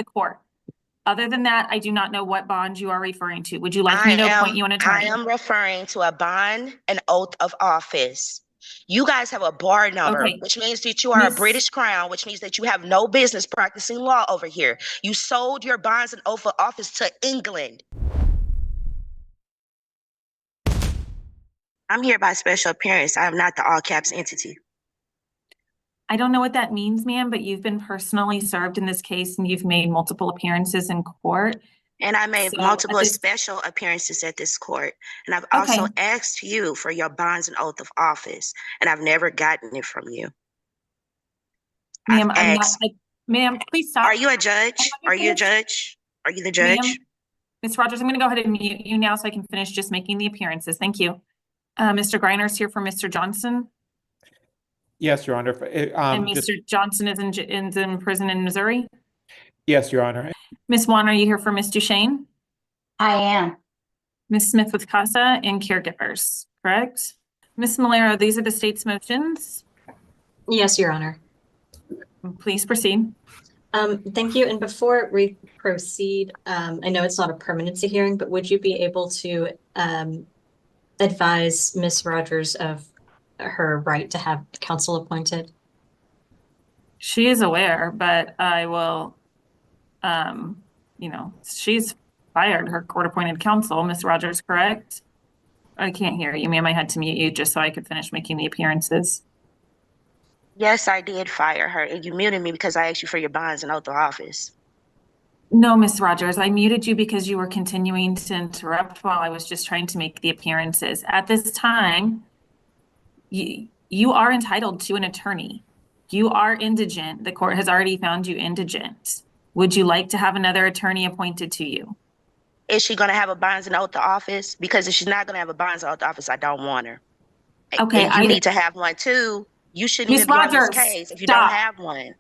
the court. Other than that, I do not know what bond you are referring to. Would you like me to appoint you an attorney? I am referring to a bond and oath of office. You guys have a bar number, Okay. which means that you are a British crown, which means that you have no business practicing law over here. You sold your bonds and oath of office to England. I'm here by special appearance. I am not the all caps entity. I don't know what that means, ma'am, but you've been personally served in this case and you've made multiple appearances in court. And I made multiple special appearances at this court. And I've also asked you for your bonds and oath of office, and I've never gotten it from you. Ma'am, ma'am, please stop. Are you a judge? Are you a judge? Are you the judge? Ms. Rogers, I'm going to go ahead and mute you now so I can finish just making the appearances. Thank you. Mr. Griner's here for Mr. Johnson. Yes, Your Honor. And Mr. Johnson is in prison in Missouri? Yes, Your Honor. Ms. Wan, are you here for Ms. Duchesne? I am. Ms. Smith with CASA and Caregivers, correct? Ms. Malero, these are the state's motions. Yes, Your Honor. Please proceed. Thank you. And before we proceed, I know it's not a permanency hearing, but would you be able to advise Ms. Rogers of her right to have counsel appointed? She is aware, but I will, she's fired her court-appointed counsel. Ms. Rogers, correct? I can't hear you, ma'am. I had to mute you just so I could finish making the appearances. Yes, I did fire her. And you muted me because I asked you for your bonds and oath of office. No, Ms. Rogers, I muted you because you were continuing to interrupt while I was just trying to make the appearances. At this time, you are entitled to an attorney. You are indigent. The court has already found you indigent. Would you like to have another attorney appointed to you? Is she going to have a bonds and oath of office? Because if she's not going to have a bonds and oath of office, I don't want her. Okay. And you need to have one too. You shouldn't even be on this case if you don't have one.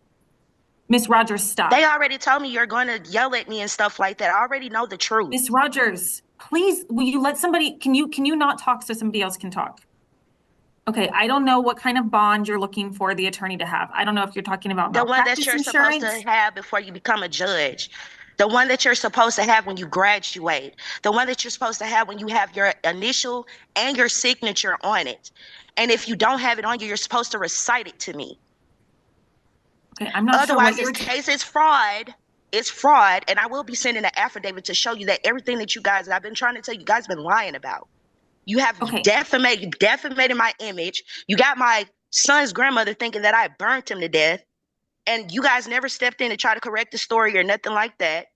Ms. Rogers, stop. They already told me you're going to yell at me and stuff like that. I already know the truth. Ms. Rogers, please, will you let somebody, can you not talk so somebody else can talk? Okay, I don't know what kind of bond you're looking for the attorney to have. I don't know if you're talking about the one that you're supposed to have before you become a judge. The one that you're supposed to have when you graduate. The one that you're supposed to have when you have your initial and your signature on it. And if you don't have it on you, you're supposed to recite it to me. Okay, I'm not Otherwise, this case is fraud. It's fraud. And I will be sending an affidavit to show you that everything that you guys, I've been trying to tell you guys been lying about. You have defamated my image. You got my son's grandmother thinking that I burnt him to death. And you guys never stepped in to try to correct the story or nothing like that.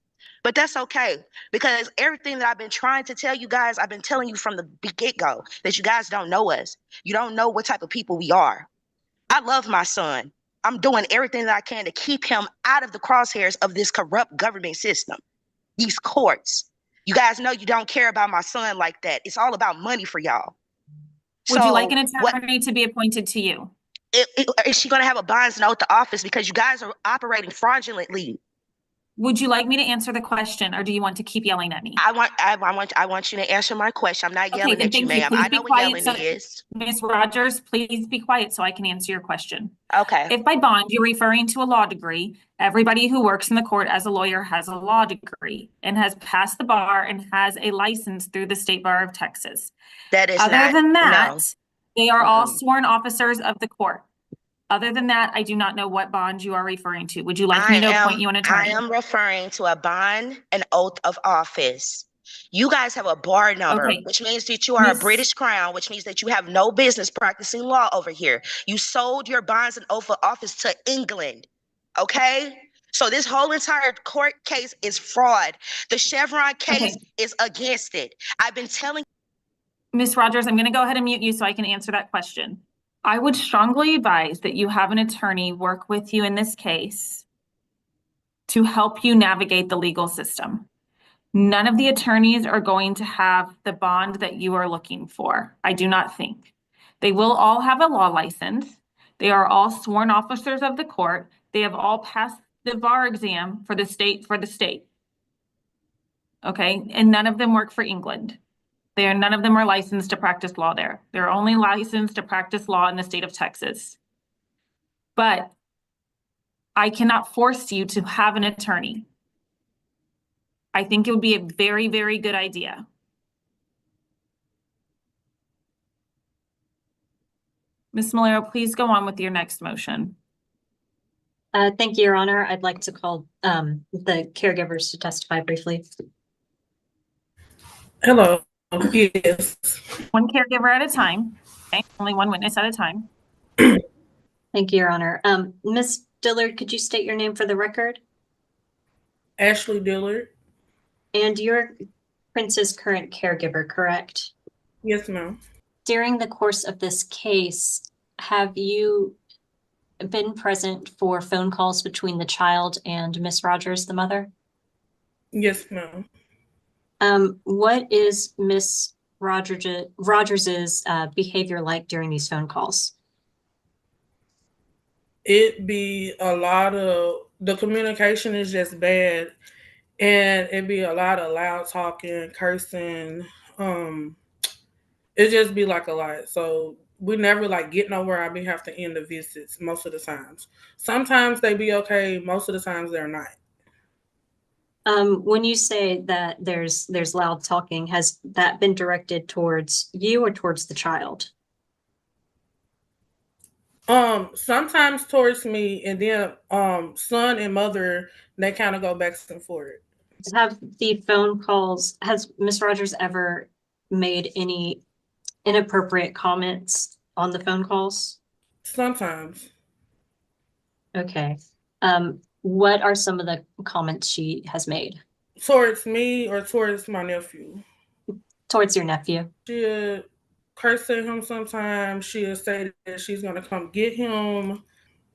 But that's okay, because everything that I've been trying to tell you guys, I've been telling you from the get-go that you guys don't know us. You don't know what type of people we are. I love my son. I'm doing everything that I can to keep him out of the crosshairs of this corrupt government system, these courts. You guys know you don't care about my son like that. It's all about money for y'all. Would you like an attorney to be appointed to you? Is she going to have a bonds and oath of office because you guys are operating fraudulently? Would you like me to answer the question, or do you want to keep yelling at me? I want you to answer my question. I'm not yelling at you, ma'am. I know what yelling is. Ms. Rogers, please be quiet so I can answer your question. Okay. If by bond you're referring to a law degree, everybody who works in the court as a lawyer has a law degree and has passed the bar and has a license through the State Bar of Texas. That is Other than that, they are all sworn officers of the court. Other than that, I do not know what bond you are referring to. Would you like me to appoint you an attorney? I am referring to a bond and oath of office. You guys have a bar number, which means that you are a British crown, which means that you have no business practicing law over here. You sold your bonds and oath of office to England, okay? So this whole entire court case is fraud. The Chevron case is against it. I've been telling Ms. Rogers, I'm going to go ahead and mute you so I can answer that question. I would strongly advise that you have an attorney work with you in this case to help you navigate the legal system. None of the attorneys are going to have the bond that you are looking for. I do not think. They will all have a law license. They are all sworn officers of the court. They have all passed the bar exam for the state. Okay, and none of them work for England. None of them are licensed to practice law there. They're only licensed to practice law in the state of Texas. But I cannot force you to have an attorney. I think it would be a very, very good idea. Ms. Malero, please go on with your next motion. Thank you, Your Honor. I'd like to call the caregivers to testify briefly. Hello. Yes. One caregiver at a time. Okay, only one witness at a time. Thank you, Your Honor. Ms. Dillard, could you state your name for the record? Ashley Dillard. And you're Prince's current caregiver, correct? Yes, ma'am. During the course of this case, have you been present for phone calls between the child and Miss Rogers, the mother? Yes, ma'am. What is Miss Rogers's behavior like during these phone calls? It be a lot of, the communication is just bad, and it be a lot of loud talking, cursing. It just be like a lot. So we never like get nowhere. I be have to end the visits most of the times. Sometimes they be okay. Most of the times they're not. When you say that there's loud talking, has that been directed towards you or towards the child? Sometimes towards me, and then son and mother, they kind of go back and forth. Have the phone calls, has Miss Rogers ever made any inappropriate comments on the phone calls? Sometimes. Okay. What are some of the comments she has made? Towards me or towards my nephew? Towards your nephew. She'll curse at him sometimes. She'll say that she's going to come get him.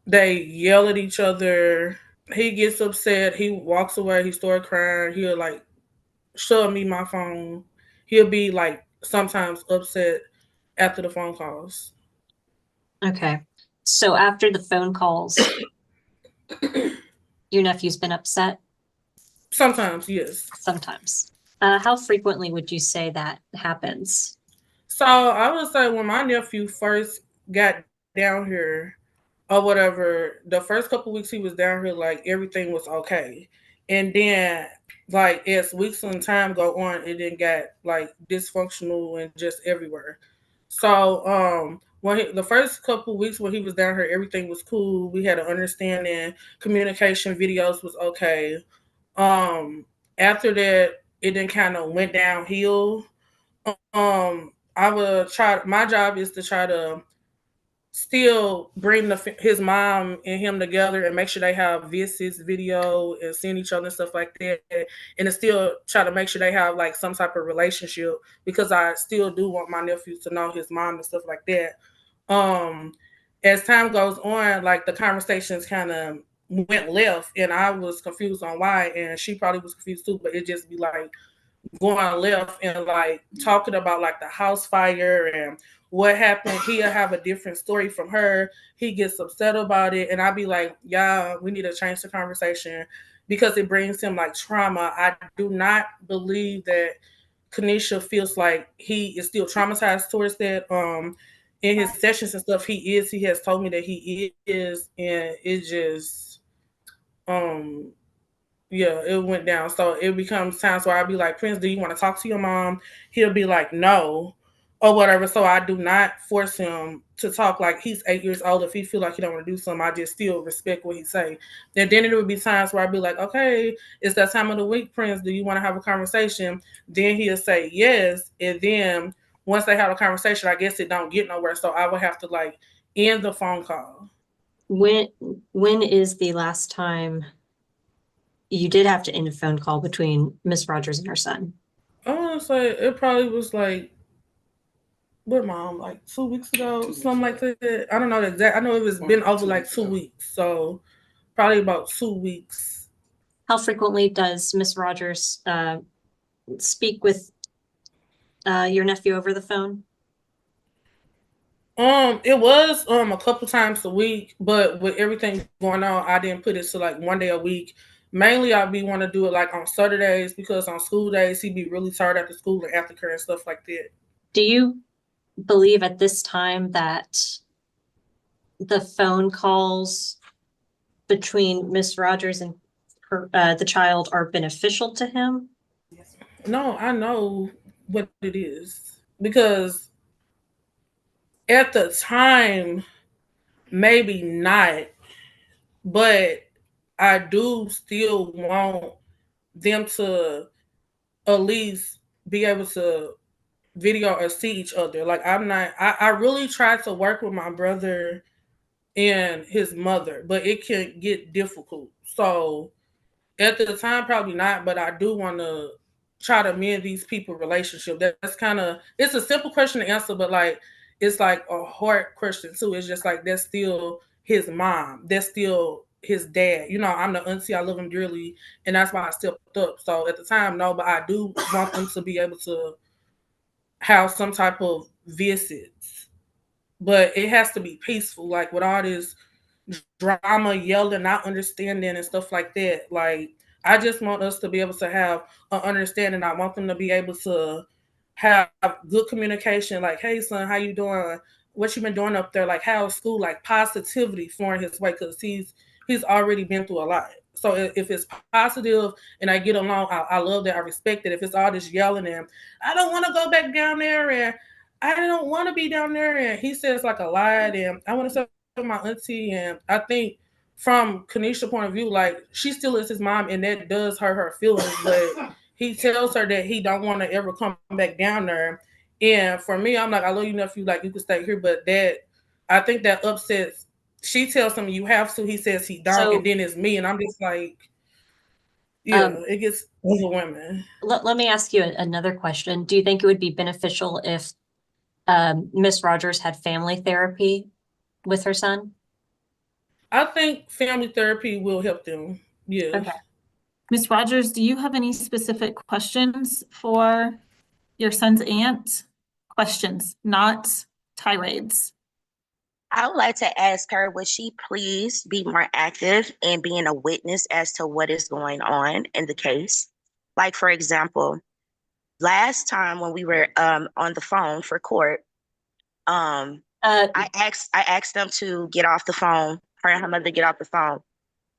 They yell at each other. He gets upset. He walks away. He starts crying. He'll like shove me my phone. He'll be like sometimes upset after the phone calls. Okay. So after the phone calls, your nephew's been upset? Sometimes, yes. Sometimes. How frequently would you say that happens? So I would say when my nephew first got down here or whatever, the first couple weeks he was down here, like everything was okay. And then like as weeks and time go on, it then got like dysfunctional and just everywhere. So when the first couple weeks when he was down here, everything was cool. We had an understanding, communication, videos was okay. After that, it then kind of went downhill. I would try. My job is to try to still bring his mom and him together and make sure they have visits, video, and seeing each other and stuff like that. And to still try to make sure they have like some type of relationship, because I still do want my nephews to know his mom and stuff like that. As time goes on, like the conversations kind of went left, and I was confused on why, and she probably was confused too. But it just be like going left and like talking about like the house fire and what happened. He'll have a different story from her. He gets upset about it, and I'll be like, yeah, we need to change the conversation because it brings him like trauma. I do not believe that Kanisha feels like he is still traumatized towards that. In his sessions and stuff, he has told me that he is, and it just yeah, it went down. So it becomes times where I'd be like, Prince, do you want to talk to your mom? He'll be like, no, or whatever. So I do not force him to talk. Like he's 8 years old. If he feel like he don't want to do something, I just still respect what he say. And then it would be times where I'd be like, okay, it's that time of the week, Prince. Do you want to have a conversation? Then he'll say yes. And then once they have a conversation, I guess it don't get nowhere. So I would have to like end the phone call. When is the last time you did have to end a phone call between Miss Rogers and her son? I want to say it probably was like, with mom, like 2 weeks ago, something like that. I don't know the exact. I know it was been over like 2 weeks, so probably about 2 weeks. How frequently does Miss Rogers speak with your nephew over the phone? It was a couple times a week, but with everything going on, I didn't put it to like one day a week. Mainly, I'd be want to do it like on Saturdays because on school days he'd be really tired after school and aftercare and stuff like that. Do you believe at this time that the phone calls between Miss Rogers and the child are beneficial to him? No, I know what it is because at the time, maybe not, but I do still want them to at least be able to video or see each other. Like I really tried to work with my brother and his mother, but it can get difficult. So at the time, probably not, but I do want to try to mend these people relationship. That's kind of, it's a simple question to answer, but like it's like a hard question too. It's just like that's still his mom, that's still his dad. You know, I'm the auntie, I love him dearly, and that's why I stepped up. So at the time, no, but I do want them to be able to have some type of visits, but it has to be peaceful. Like with all this drama, yelling, not understanding, and stuff like that. Like I just want us to be able to have an understanding. I want them to be able to have good communication. Like, hey, son, how you doing? What you been doing up there? Like, how's school? Like positivity flowing his way because he's already been through a lot. So if it's positive and I get along, I love that. I respect it. If it's all this yelling and I don't want to go back down there and I don't want to be down there and he says like a lot and I want to say my auntie, and I think from Kanisha's point of view, like she still is his mom, and that does hurt her feelings. But he tells her that he don't want to ever come back down there. And for me, I'm like, I love you enough. You like you can stay here, but that I think that upsets. She tells him you have to. He says he don't, So- and then it's me, and I'm just like, yeah, it gets overwhelming. Let me ask you another question. Do you think it would be beneficial if Miss Rogers had family therapy with her son? I think family therapy will help them. Yeah. Okay. Ms. Rogers, do you have any specific questions for your son's aunt? Questions, not tirades. I would like to ask her, would she please be more active in being a witness as to what is going on in the case? Like, for example, last time when we were on the phone for court, I asked them to get off the phone, her and her mother get off the phone.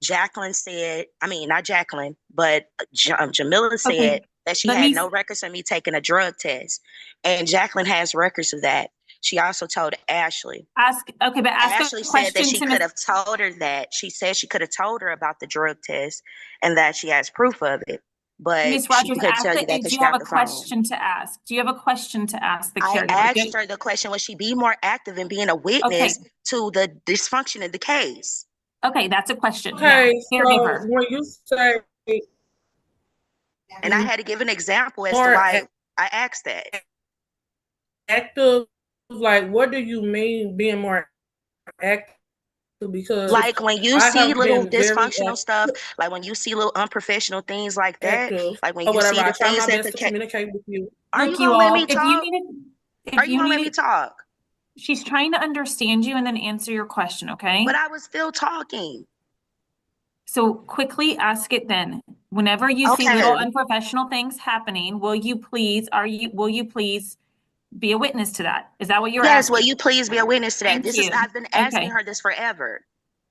Jacqueline said, I mean, not Jacqueline, but Jamila said Okay, that she let had me- no records of me taking a drug test. And Jacqueline has records of that. She also told Ashley. Ask Ashley a said question that she to could have told her that. She said she could have told her about the drug test and that she has proof of it. But Ms. she Rogers, couldn't tell you that do because you she have got a the phone. question to ask? Do you have a question to ask the I caregiver? asked her the question, would she be more active in being a witness to the dysfunction in the case? Okay, that's a question. Okay, Yeah. so Caregiver. when you say And I had to give an example as to why I asked that. Active, like what do you mean being more active? Because like when you I see have little been very dysfunctional stuff, like when you see little unprofessional things like that, active like when or you whatever. see I the try things my that best to communicate with you. Are Look, you gonna let me if talk? you needed, Are you gonna let me talk? she's trying to understand you and then answer your question, okay? But I was still talking. So quickly ask it then. Whenever you see Okay. little unprofessional things happening, will you please be a witness to that? Is that what you're Yes, asking? will you please be a witness to that? Thank you. I've been asking Okay. her this forever.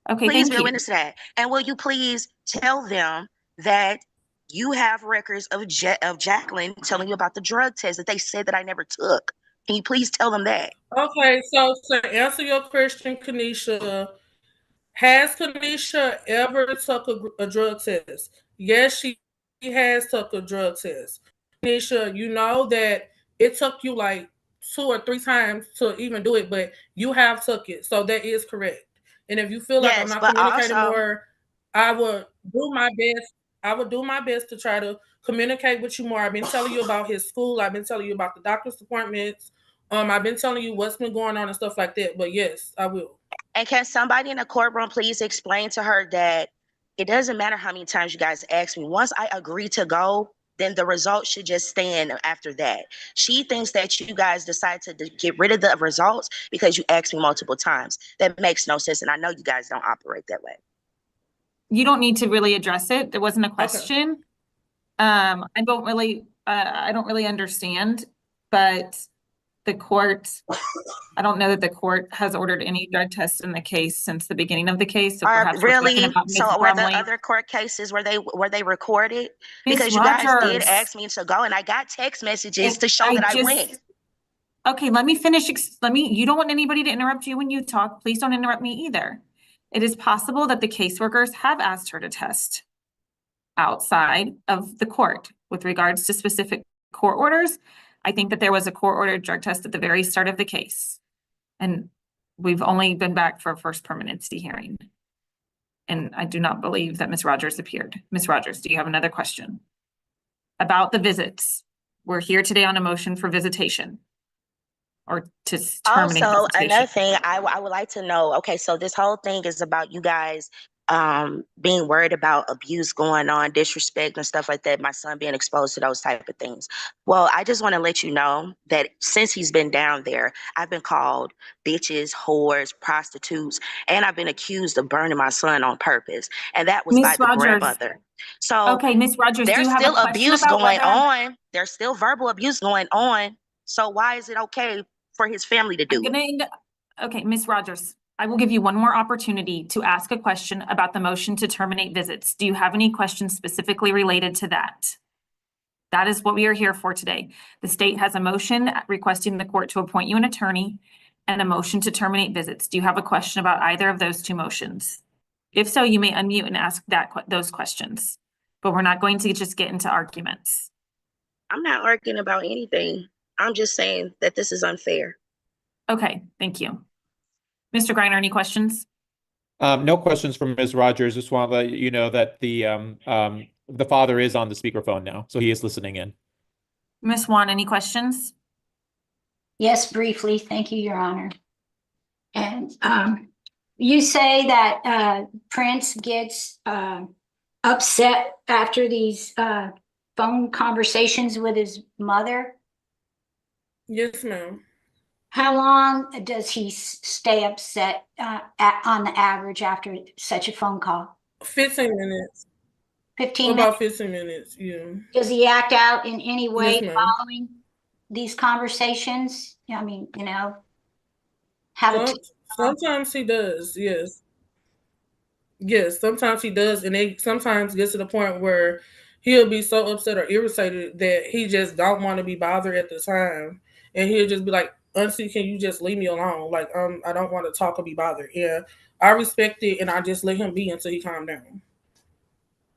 Okay, Please thank be a you. witness to that. And will you please tell them that you have records of Jacqueline telling you about the drug test that they said that I never took? Can you please tell them that? Okay, so to answer your question, Kanisha, has Kanisha ever took a drug test? Yes, she has took a drug test. Kanisha, you know that it took you like 2 or 3 times to even do it, but you have took it. So that is correct. And if you feel like I'm Yes, not but communicating also, more, I would do my best. I would do my best to try to communicate with you more. I've been telling you about his school. I've been telling you about the doctor's appointments. I've been telling you what's been going on and stuff like that. But yes, I will. and can somebody in the courtroom please explain to her that it doesn't matter how many times you guys ask me. Once I agree to go, then the results should just stand after that. She thinks that you guys decide to get rid of the results because you asked me multiple times. That makes no sense, and I know you guys don't operate that way. You don't need to really address it. There wasn't a question. I don't really understand, but the court, I don't know that the court has ordered any drug tests in the case since the beginning of the case. So perhaps we're talking Really? about Ms. So were the Brumley. other court cases, were they recorded? Ms. Because you guys did Rogers, ask me to go, and I got text messages to show that I went. Okay, let me finish. You don't want anybody to interrupt you when you talk. Please don't interrupt me either. It is possible that the caseworkers have asked her to test outside of the court with regards to specific court orders. I think that there was a court-ordered drug test at the very start of the case. And we've only been back for a first permanency hearing. And I do not believe that Ms. Rogers appeared. Ms. Rogers, do you have another question? About the visits. We're here today on a motion for visitation. Or to terminate Also, visitation. another thing I would like to know, okay, so this whole thing is about you guys being worried about abuse going on, disrespect and stuff like that, my son being exposed to those type of things. Well, I just want to let you know that since he's been down there, I've been called bitches, whores, prostitutes, and I've been accused of burning my son on purpose. And that was by Ms. the Rogers. grandmother. So Okay, Ms. Rogers, do there's you have still a question abuse about going whether... on. There's still verbal abuse going on. So why is it okay for his family to do it? Okay, Ms. Rogers, I will give you one more opportunity to ask a question about the motion to terminate visits. Do you have any questions specifically related to that? That is what we are here for today. The state has a motion requesting the court to appoint you an attorney and a motion to terminate visits. Do you have a question about either of those two motions? If so, you may unmute and ask those questions, but we're not going to just get into arguments. I'm not arguing about anything. I'm just saying that this is unfair. Okay, thank you. Mr. Greiner, any questions? No questions from Ms. Rogers. Just want to let you know that the father is on the speakerphone now, so he is listening in. Ms. Wan, any questions? Yes, briefly. Thank you, Your Honor. And you say that Prince gets upset after these phone conversations with his mother. Yes, ma'am. How long does he stay upset on the average after such a phone call? 15 minutes. 15 About minutes? 15 minutes, yeah. Does he act out in any way Yes, ma'am. following these conversations? I mean, you know, sometimes he does, yes. Yes, sometimes he does, and it sometimes gets to the point where he'll be so upset or irritated that he just don't want to be bothered at the time. And he'll just be like, Auntie, can you just leave me alone? Like, I don't want to talk or be bothered. Yeah, I respect it, and I just let him be until he calm down.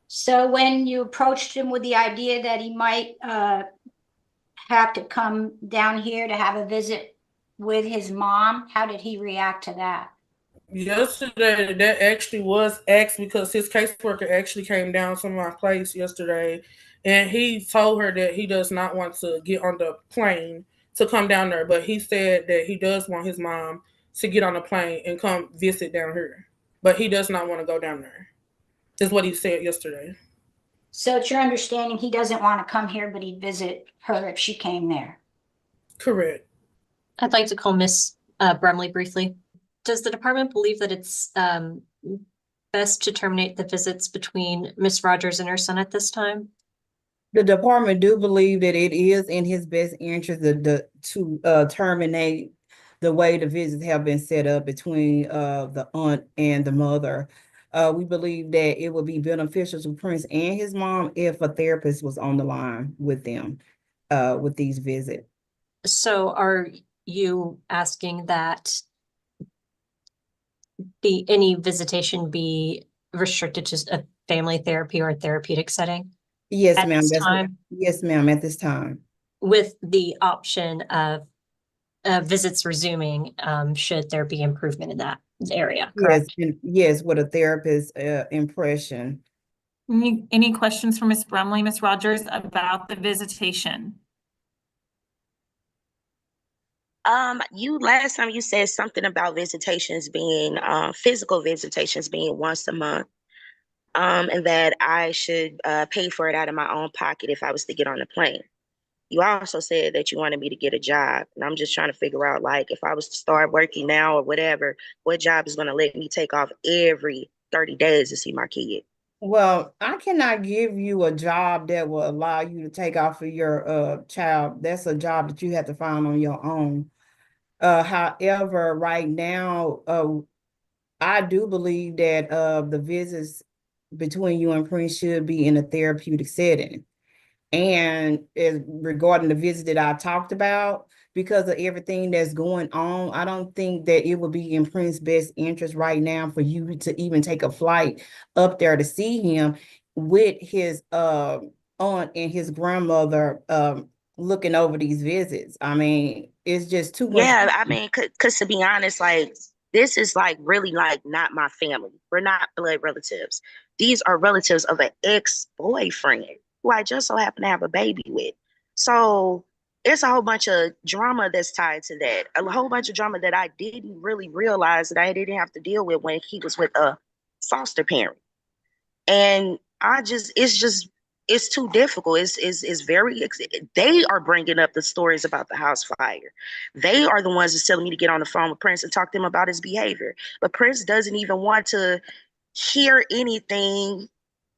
So when you approached him with the idea that he might have to come down here to have a visit with his mom, how did he react to that? Yesterday, that actually was asked because his caseworker actually came down to my place yesterday, and he told her that he does not want to get on the plane to come down there, but he said that he does want his mom to get on the plane and come visit down here, but he does not want to go down there, is what he said yesterday. So it's your understanding he doesn't want to come here, but he'd visit her if she came there? Correct. I'd like to call Ms. Brumley briefly. Does the department believe that it's best to terminate the visits between Ms. Rogers and her son at this time? The department do believe that it is in his best interest to terminate the way the visits have been set up between the aunt and the mother. We believe that it would be beneficial to Prince and his mom if a therapist was on the line with them with these visits. So are you asking that any visitation be restricted to a family therapy or a therapeutic setting? Yes, at ma'am. this time? Yes, ma'am, at this time. With the option of visits resuming, should there be improvement in that area, correct? Yes, yes, with a therapist impression. Any questions for Ms. Brumley, Ms. Rogers, about the visitation? Last time you said something about visitations being physical visitations being once a month. And that I should pay for it out of my own pocket if I was to get on the plane. You also said that you wanted me to get a job, and I'm just trying to figure out, like, if I was to start working now or whatever, what job is going to let me take off every 30 days to see my kid? Well, I cannot give you a job that will allow you to take off of your child. That's a job that you have to find on your own. However, right now, I do believe that the visits between you and Prince should be in a therapeutic setting. And regarding the visit that I talked about, because of everything that's going on, I don't think that it would be in Prince's best interest right now for you to even take a flight up there to see him with his aunt and his grandmother looking over these visits. I mean, it's just too much. Yeah, I mean, cause to be honest, like this is like really like not my family. We're not blood relatives. These are relatives of an ex-boyfriend who I just so happen to have a baby with. So it's a whole bunch of drama that's tied to that. A whole bunch of drama that I didn't really realize that I didn't have to deal with when he was with a foster parent. And it's too difficult. It's very, they are bringing up the stories about the house fire. They are the ones that's telling me to get on the phone with Prince and talk to him about his behavior. But Prince doesn't even want to hear anything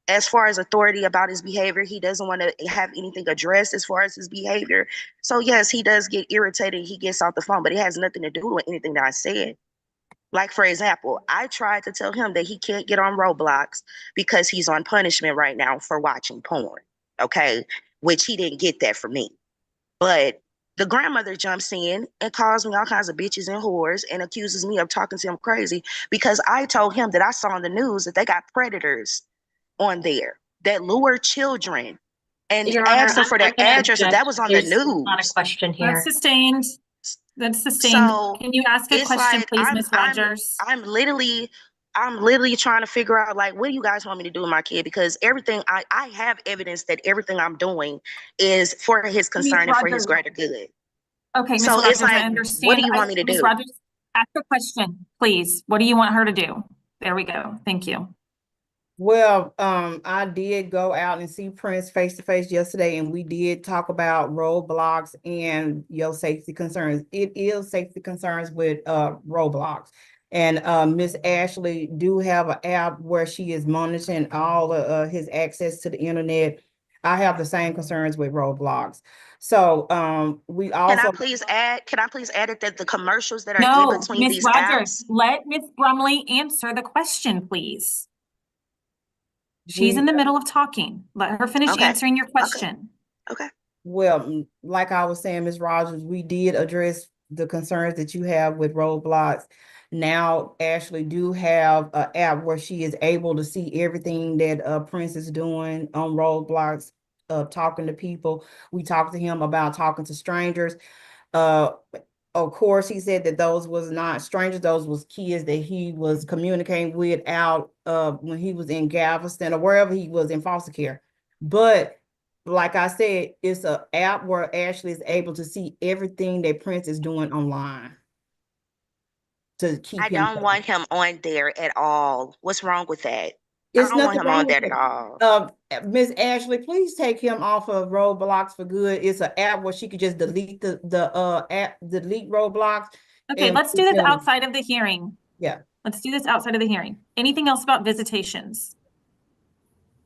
as far as authority about his behavior. He doesn't want to have anything addressed as far as his behavior. So yes, he does get irritated. He gets off the phone, but it has nothing to do with anything that I said. Like, for example, I tried to tell him that he can't get on Roblox because he's on punishment right now for watching porn. Okay. Which he didn't get that from me. But the grandmother jumps in and calls me all kinds of bitches and whores and accuses me of talking to him crazy because I told him that I saw on the news that they got predators on there that lure children and Your Honor, ask them for their I'm gonna address. object. That was on the There's not a news. question That's here. sustained. That's sustained. So Can you ask a it's question, like please, Ms. Rogers? I'm literally trying to figure out like what do you guys want me to do with my kid, because everything I have evidence that everything I'm doing is for his concern and for his greater good. Okay, Ms. So Rogers, it's like, I understand. what do you want me to Ms. do? Rogers, ask a question, please. What do you want her to do? There we go. Thank you. Well, I did go out and see Prince face to face yesterday, and we did talk about roadblocks and your safety concerns. It is safety concerns with roadblocks. And Miss Ashley do have an app where she is monitoring all of his access to the internet. I have the same concerns with roadblocks. So we also Can I please add it that the commercials that are in No, between Ms. these Rogers, apps? let Ms. Brumley answer the question, please. She's we in the middle of talking. Let her finish Okay. answering your question. Okay. Well, like I was saying, Ms. Rogers, we did address the concerns that you have with roadblocks. Now, Ashley do have an app where she is able to see everything that Prince is doing on roadblocks, talking to people. We talked to him about talking to strangers. Of course, he said that those was not strangers, those was kids that he was communicating with out when he was in Galveston or wherever he was in foster care. But like I said, it's an app where Ashley is able to see everything that Prince is doing online to keep I him don't safe. want him on there at all. What's wrong with that? It's I don't want nothing him wrong on with there at it. all. Miss Ashley, please take him off of Roblox for good. It's an app where she could just delete the app, delete Roblox. Okay, and let's do keep this him- outside of the hearing. Yeah. Let's do this outside of the hearing. Anything else about visitations?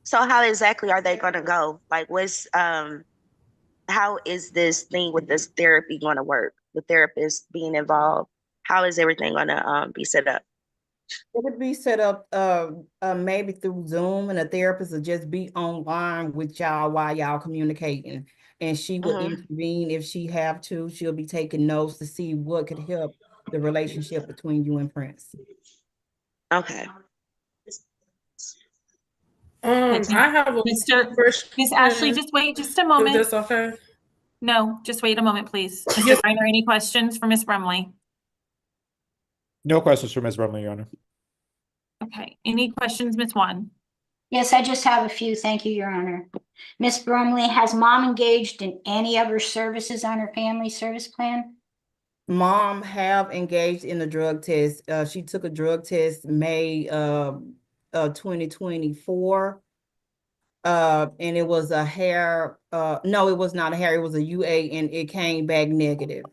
So how exactly are they gonna go? Like how is this thing with this therapy gonna work? The therapist being involved. How is everything gonna be set up? It would be set up maybe through Zoom, and a therapist will just be online with y'all while y'all communicating. And she will intervene if she have to. She'll be taking notes to see what could help the relationship between you and Prince. Okay. I have a question. Miss Ashley, just wait just a If moment. that's okay. No, just wait a moment, please. Mr. Yes. Reiner, any questions for Miss Brumley? No questions for Ms. Brumley, Your Honor. Okay, any questions, Miss Wan? Yes, I just have a few. Thank you, Your Honor. Miss Brumley, has mom engaged in any other services on her family service plan? Mom have engaged in a drug test. She took a drug test May 2024. And it was a hair, no, it was not a hair, it was a UA, and it came back negative.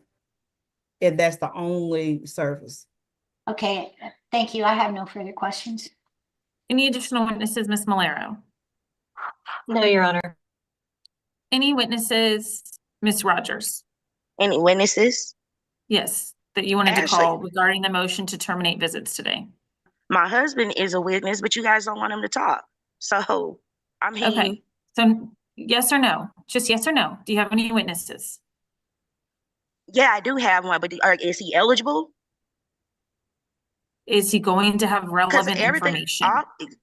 And that's the only service. Okay, thank you. I have no further questions. Any additional witnesses, Ms. Malero? No, Your Honor. Any witnesses, Ms. Rogers? Any witnesses? Yes, that you wanted to Ashley. call regarding the motion to terminate visits today. My husband is a witness, but you guys don't want him to talk. So, I mean, Okay, so yes or no? Just yes or no? Do you have any witnesses? yeah, I do have one, but is he eligible? Is he going to have Because relevant everything, information?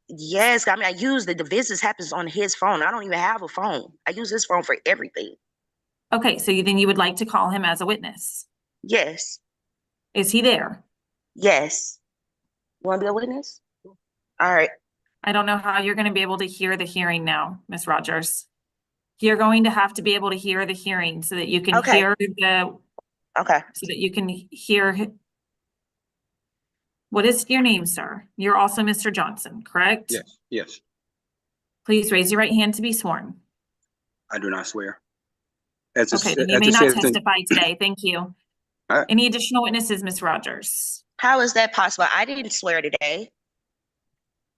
yes, I mean, I use the visits happens on his phone. I don't even have a phone. I use his phone for everything. Okay, so then you would like to call him as a witness. Yes, Is he there? yes. You want to be a witness? All right. I don't know how you're going to be able to hear the hearing now, Ms. Rogers. You're going to have to be able to hear the hearing so that you can Okay. hear the, Okay. so that you can hear. What is your name, sir? You're also Mr. Johnson, correct? Yes, yes. Please raise your right hand to be sworn. I do not swear. As a, Okay, then you as may a not citizen, testify today. Thank you. All right. Any additional witnesses, Ms. Rogers? How is that possible? I didn't swear today.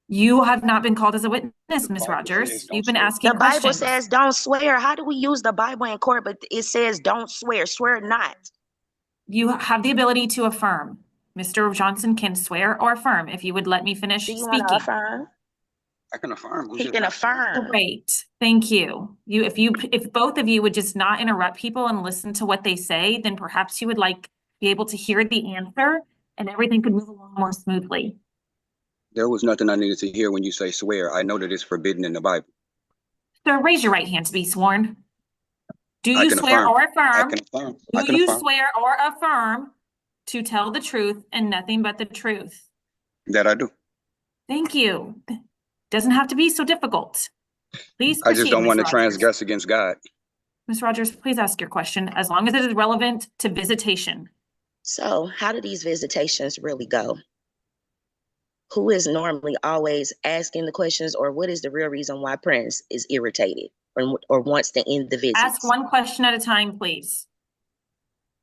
You have not been called as a witness, The Ms. Bible Rogers. says don't You've been swear. asking The Bible questions. says don't swear. How do we use the Bible in court, but it says don't swear? Swear not. You have the ability to affirm. Mr. Johnson can swear or affirm if you would let me finish Do you want to speaking. affirm? I can affirm. I'm He just can not swearing. affirm. Great, thank you. If both of you would just not interrupt people and listen to what they say, then perhaps you would be able to hear the answer and everything could move along more smoothly. There was nothing I needed to hear when you say swear. I know that it's forbidden in the Bible. Sir, raise your right hand to be sworn. Do I you can swear affirm. or I affirm? can affirm. I Do can you affirm swear or affirm to tell the truth and nothing but the truth? that I do. Thank you. Doesn't have to be so difficult. Please I just proceed, don't Ms. want to Rogers. transgress against God. Ms. Rogers, please ask your question as long as it is relevant to visitation. So, how do these visitations really go? Who is normally always asking the questions, or what is the real reason why Prince is irritated or wants to end the visits? Ask one question at a time, please.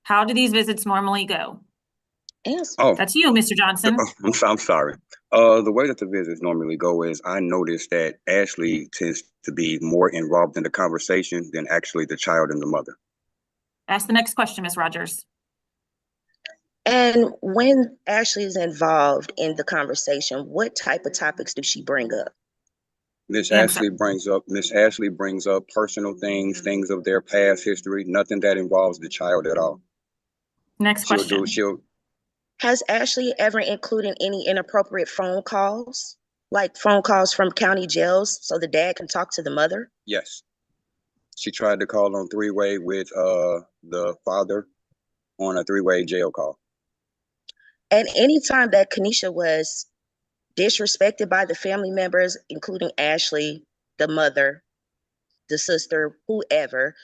How do these visits normally go? Answer. Oh, That's you, Mr. Johnson. I'm sorry. The way that the visits normally go is I noticed that Ashley tends to be more involved in the conversation than actually the child and the mother. Ask the next question, Ms. Rogers. And when Ashley is involved in the conversation, what type of topics does she bring up? Miss Answer. Ashley brings up personal things of their past history, nothing that involves the child at all. Next question. Has Ashley ever included any inappropriate phone calls, like phone calls from county jails so the dad can talk to the mother? Yes. She tried to call on three-way with the father on a three-way jail call. And anytime that Kanisha was disrespected by the family members, including Ashley, the mother, the sister, whoever,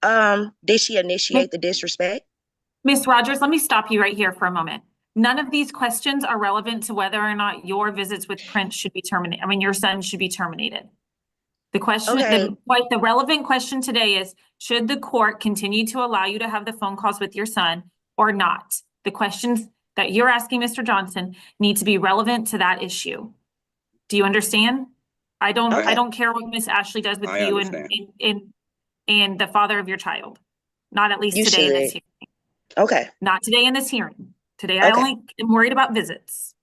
did she initiate the disrespect? Ms. Rogers, let me stop you right here for a moment. None of these questions are relevant to whether or not your visits with Prince should be terminated. I mean, your son should be terminated. The question, Okay. the relevant question today is, should the court continue to allow you to have the phone calls with your son or not? The questions that you're asking, Mr. Johnson, need to be relevant to that issue. Do you understand? I don't care what Miss Ashley does with you and the father of your child. Not at least today in this hearing. Okay. Not today in this hearing. Today, I only am worried about visits.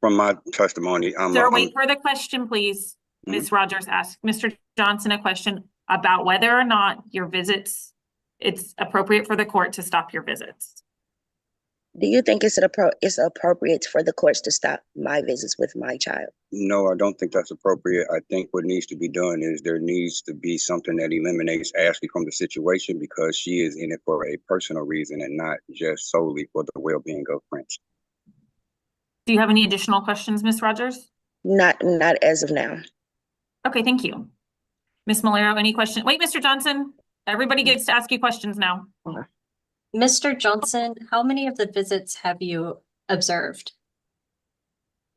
From my testimony, Sir, wait for the question, please. Ms. Rogers asked Mr. Johnson a question about whether or not your visits, it's appropriate for the court to stop your visits. Do you think it's appropriate for the courts to stop my visits with my child? No, I don't think that's appropriate. I think what needs to be done is there needs to be something that eliminates Ashley from the situation because she is in it for a personal reason and not just solely for the well-being of Prince. Do you have any additional questions, Ms. Rogers? Not as of now. Okay, thank you. Ms. Malero, any question? Wait, Mr. Johnson, everybody gets to ask you questions now. Mr. Johnson, how many of the visits have you observed?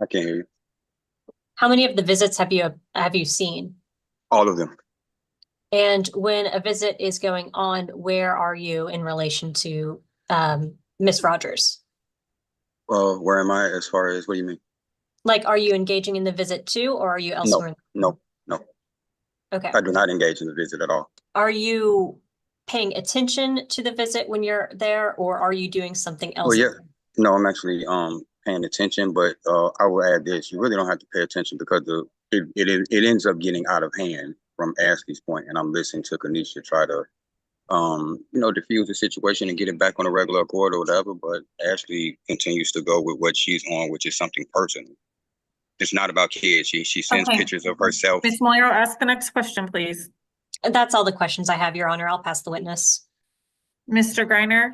I can't hear you. How many of the visits have you seen? All of them. And when a visit is going on, where are you in relation to Miss Rogers? Where am I as far as, what do you mean? Like, are you engaging in the visit too, or are you elsewhere? No. Okay. I do not engage in the visit at all. Are you paying attention to the visit when you're there, or are you doing something else? Well, yeah. No, I'm actually paying attention, but I will add this: you really don't have to pay attention because it ends up getting out of hand from Ashley's point, and I'm listening to Kanisha try to diffuse the situation and get it back on a regular accord or whatever. But Ashley continues to go with what she's on, which is something personal. It's not about kids. She sends pictures of herself. Ms. Moyer, ask the next question, please. That's all the questions I have, Your Honor. I'll pass the witness. Mr. Greiner?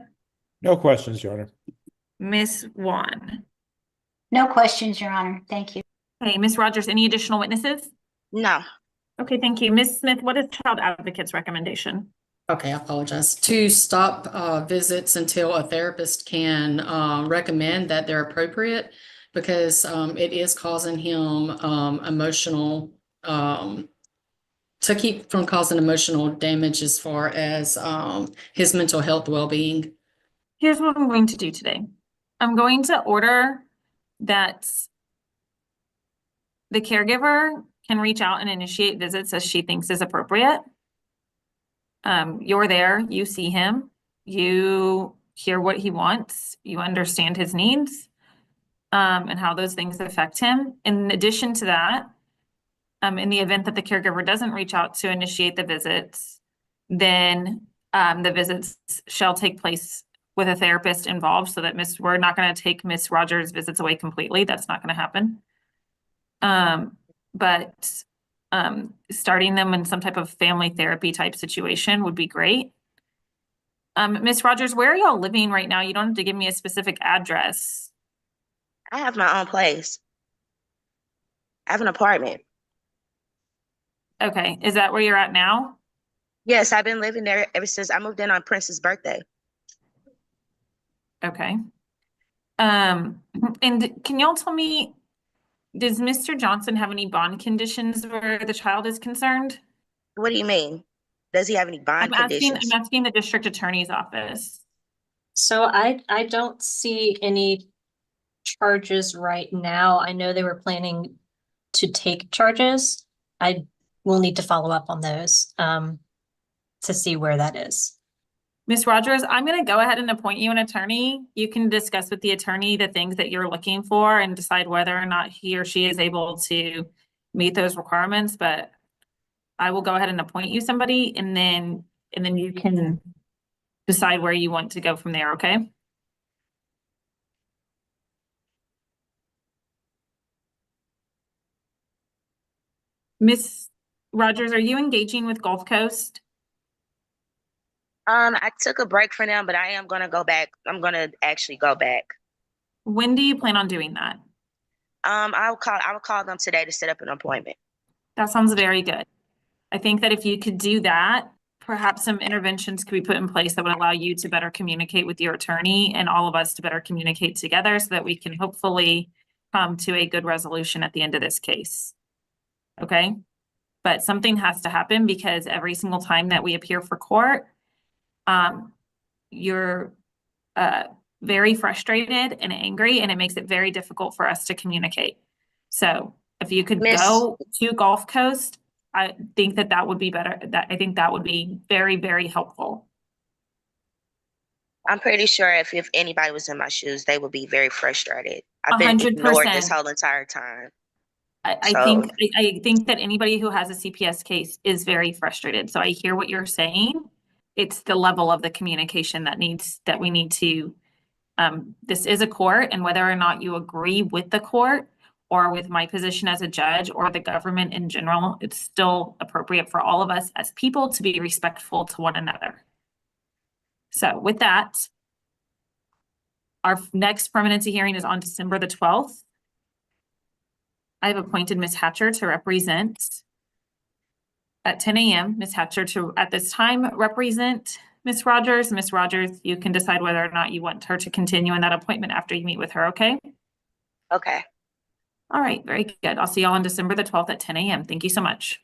No questions, Your Honor. Ms. Wan? No questions, Your Honor. Thank you. Okay, Ms. Rogers, any additional witnesses? No. Okay, thank you. Ms. Smith, what is Child Advocate's recommendation? Okay, I apologize. To stop visits until a therapist can recommend that they're appropriate, because it is causing him emotional, to keep from causing emotional damage as far as his mental health well-being. Here's what I'm going to do today. I'm going to order that the caregiver can reach out and initiate visits as she thinks is appropriate. You're there, you see him, you hear what he wants, you understand his needs, and how those things affect him. In addition to that, in the event that the caregiver doesn't reach out to initiate the visits, then the visits shall take place with a therapist involved, so that we're not going to take Miss Rogers' visits away completely. That's not going to happen. But starting them in some type of family therapy type situation would be great. Miss Rogers, where are y'all living right now? You don't have to give me a specific address. I have my own place. I have an apartment. Okay, is that where you're at now? Yes, I've been living there ever since I moved in on Prince's birthday. Okay. And can y'all tell me, does Mr. Johnson have any bond conditions where the child is concerned? What do you mean? Does he have any bond conditions? I'm asking the district attorney's office. So I don't see any charges right now. I know they were planning to take charges. I will need to follow up on those to see where that is. Ms. Rogers, I'm going to go ahead and appoint you an attorney. You can discuss with the attorney the things that you're looking for and decide whether or not he or she is able to meet those requirements. But I will go ahead and appoint you somebody, and then you can decide where you want to go from there, okay? Ms. Rogers, are you engaging with Gulf Coast? I took a break from them, but I am gonna go back. I'm gonna actually go back. When do you plan on doing that? I will call them today to set up an appointment. That sounds very good. I think that if you could do that, perhaps some interventions could be put in place that would allow you to better communicate with your attorney and all of us to better communicate together so that we can hopefully come to a good resolution at the end of this case. Okay? But something has to happen, because every single time that we appear for court, you're very frustrated and angry, and it makes it very difficult for us to communicate. So if you could go to Gulf Coast, I think that would be better. I think that would be very, very helpful. I'm pretty sure if anybody was in my shoes, they would be very frustrated. I've been 100%. Ignored this whole entire time. I think that anybody who has a CPS case is very frustrated. So I hear what you're saying. It's the level of the communication that we need to, this is a court, and whether or not you agree with the court or with my position as a judge or the government in general, it's still appropriate for all of us as people to be respectful to one another. So with that, our next permanency hearing is on December the 12th. I have appointed Ms. Hatcher to represent at 10 a.m. Ms. Hatcher to, at this time, represent Ms. Rogers. Ms. Rogers, you can decide whether or not you want her to continue in that appointment after you meet with her, okay? Okay. All right, very good. I'll see y'all on December the 12th at 10 a.m. Thank you so much.